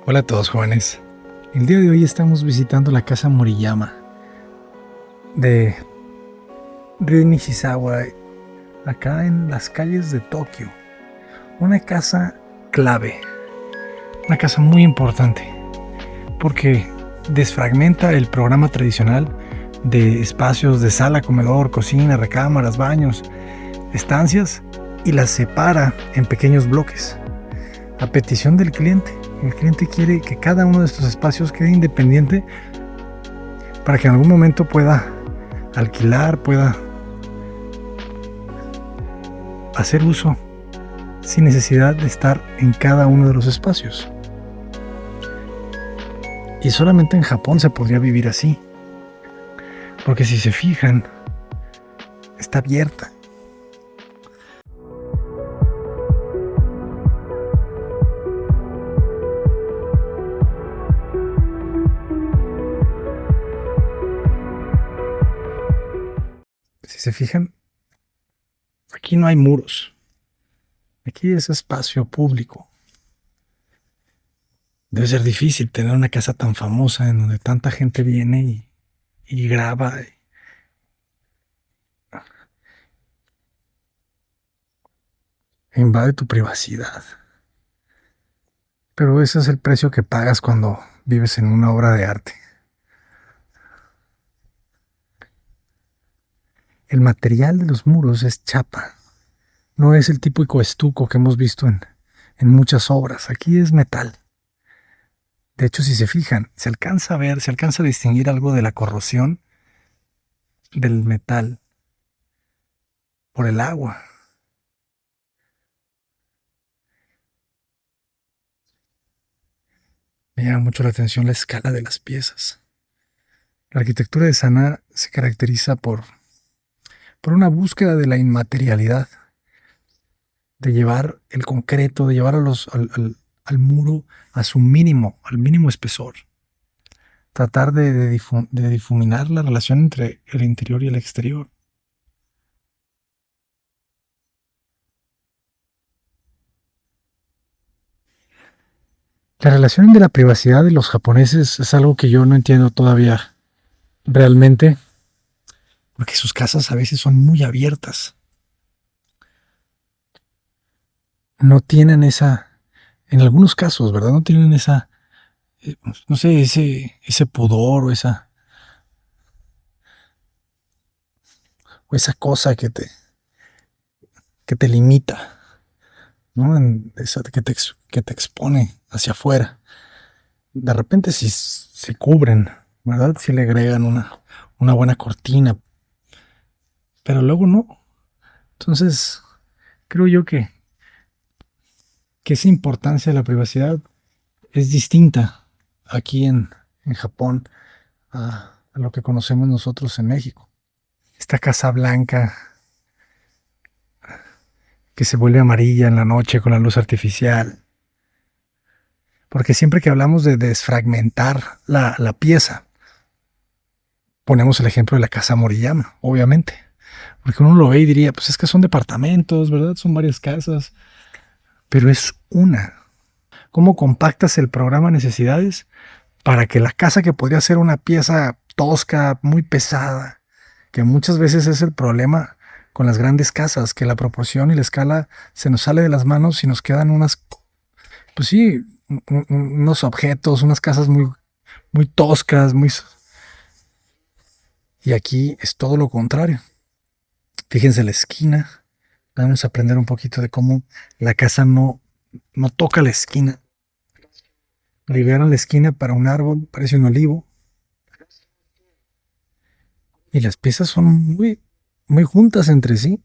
Hola a todos, jóvenes. El día de hoy estamos visitando la casa Moriyama de Ryo Nishizawa, acá en las calles de Tokio. Una casa clave, una casa muy importante, porque desfragmenta el programa tradicional de espacios de sala, comedor, cocina, recámaras, baños, estancias, y las separa en pequeños bloques, a petición del cliente. El cliente quiere que cada uno de estos espacios quede independiente para que en algún momento pueda alquilar, pueda hacer uso sin necesidad de estar en cada uno de los espacios. Y solamente en Japón se podría vivir así, porque si se fijan, está abierta. Si se fijan, aquí no hay muros. Aquí es espacio público. Debe ser difícil tener una casa tan famosa en donde tanta gente viene y graba. E invade tu privacidad. Pero ese es el precio que pagas cuando vives en una obra de arte. El material de los muros es chapa. No es el típico estuco que hemos visto en muchas obras. Aquí es metal. De hecho, si se fijan, se alcanza a ver, se alcanza a distinguir algo de la corrosión del metal por el agua. Me llama mucho la atención la escala de las piezas. La arquitectura de Sana se caracteriza por una búsqueda de la inmaterialidad, de llevar el concreto, de llevar al muro a su mínimo, al mínimo espesor. Tratar de difuminar la relación entre el interior y el exterior. La relación de la privacidad de los japoneses es algo que yo no entiendo todavía realmente, porque sus casas a veces son muy abiertas. No tienen en algunos casos, ¿verdad? No tienen no sé, ese pudor o esa cosa que te limita, ¿no? Esa que te expone hacia afuera. De repente si se cubren, ¿verdad? Si le agregan una buena cortina, pero luego no. Entonces, creo yo que esa importancia de la privacidad es distinta aquí en Japón a lo que conocemos nosotros en México. Esta casa blanca que se vuelve amarilla en la noche con la luz artificial. Porque siempre que hablamos de desfragmentar la pieza, ponemos el ejemplo de la casa Moriyama, obviamente. Porque uno lo ve y diría, pues es que son departamentos, ¿verdad? Son varias casas. Pero es una. ¿Cómo compactas el programa necesidades para que la casa, que podría ser una pieza tosca, muy pesada, que muchas veces es el problema con las grandes casas, que la proporción y la escala se nos sale de las manos y nos quedan pues sí, unos objetos, unas casas muy toscas, y aquí es todo lo contrario. Fíjense la esquina. Vamos a aprender un poquito de cómo la casa no toca la esquina. Liberan la esquina para un árbol, parece un olivo. Y las piezas son muy juntas entre sí.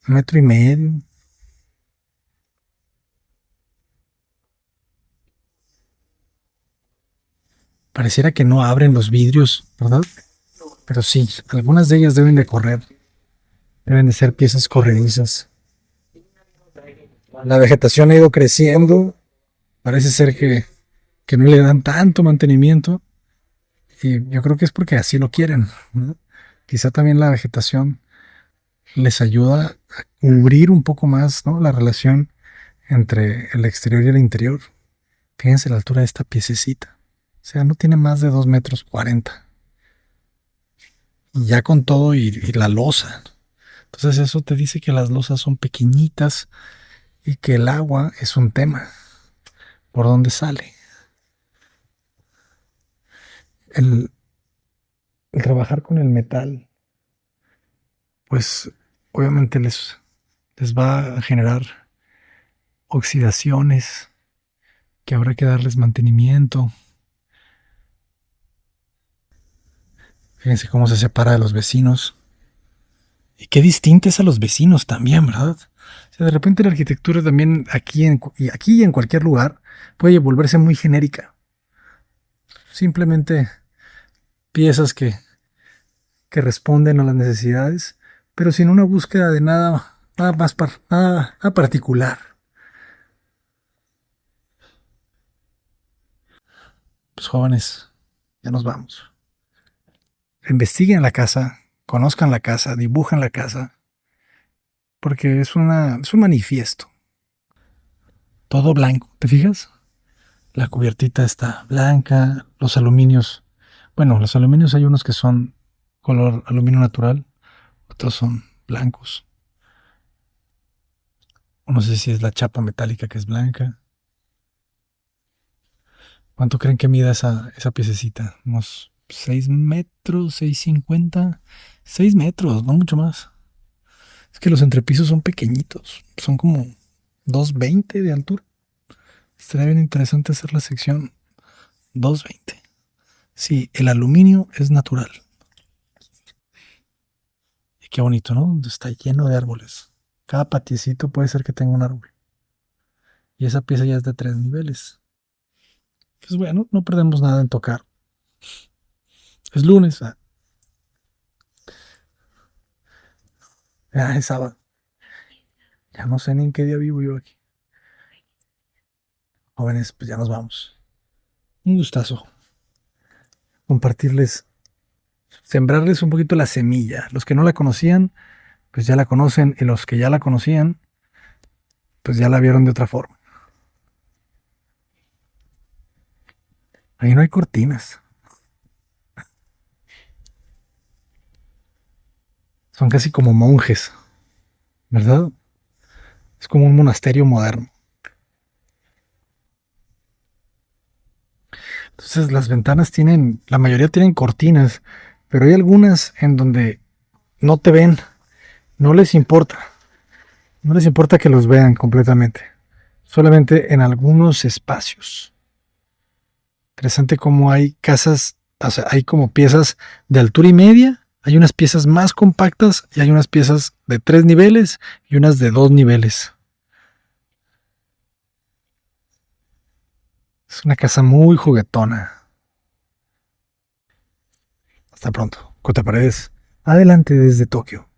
1,5 metros. Pareciera que no abren los vidrios, ¿verdad? Pero sí, algunas de ellas deben de correr. Deben de ser piezas corredizas. La vegetación ha ido creciendo. Parece ser que no le dan tanto mantenimiento. Y yo creo que es porque así lo quieren, ¿no? Quizá también la vegetación les ayuda a cubrir un poco más, ¿no?, la relación entre el exterior y el interior. Fíjense la altura de esta piececita. O sea, no tiene más de 2,40 metros. Y ya con todo y la losa. Entonces eso te dice que las losas son pequeñitas y que el agua es un tema. ¿Por dónde sale? El, el trabajar con el metal, pues obviamente les va a generar oxidaciones que habrá que darles mantenimiento. Fíjense cómo se separa de los vecinos. Y qué distinta es a los vecinos también, ¿verdad? O sea, de repente la arquitectura también aquí y en cualquier lugar puede volverse muy genérica. Simplemente piezas que responden a las necesidades, pero sin una búsqueda de nada particular. Pues jóvenes, ya nos vamos. Investiguen la casa, conozcan la casa, dibujen la casa, porque es un manifiesto. Todo blanco, ¿te fijas? La cubiertita está blanca, los aluminios. Bueno, los aluminios hay unos que son color aluminio natural, otros son blancos. No sé si es la chapa metálica que es blanca. ¿Cuánto creen que mida esa piececita? Unos 6 metros, 6,50. 6 metros, no mucho más. Es que los entrepisos son pequeñitos, son como 2,20 de altura. Estaría bien interesante hacer la sección 2,20. Sí, el aluminio es natural. Y qué bonito, ¿no? Está lleno de árboles. Cada patiecito puede ser que tenga un árbol. Y esa pieza ya es de 3 niveles. Pues bueno, no perdemos nada en tocar. Es lunes. Es sábado. Ya no sé ni en qué día vivo yo aquí. Jóvenes, pues ya nos vamos. Un gustazo. Compartirles, sembrarles un poquito la semilla. Los que no la conocían, pues ya la conocen. Y los que ya la conocían, pues ya la vieron de otra forma. Ahí no hay cortinas. Son casi como monjes, ¿verdad? Es como un monasterio moderno. Entonces las ventanas la mayoría tienen cortinas, pero hay algunas en donde no te ven, no les importa, no les importa que los vean completamente, solamente en algunos espacios. Interesante cómo hay casas, o sea, hay como piezas de altura y media, hay unas piezas más compactas y hay unas piezas de 3 niveles y unas de 2 niveles. Es una casa muy juguetona. Hasta pronto. Cota Paredes. Adelante desde Tokio.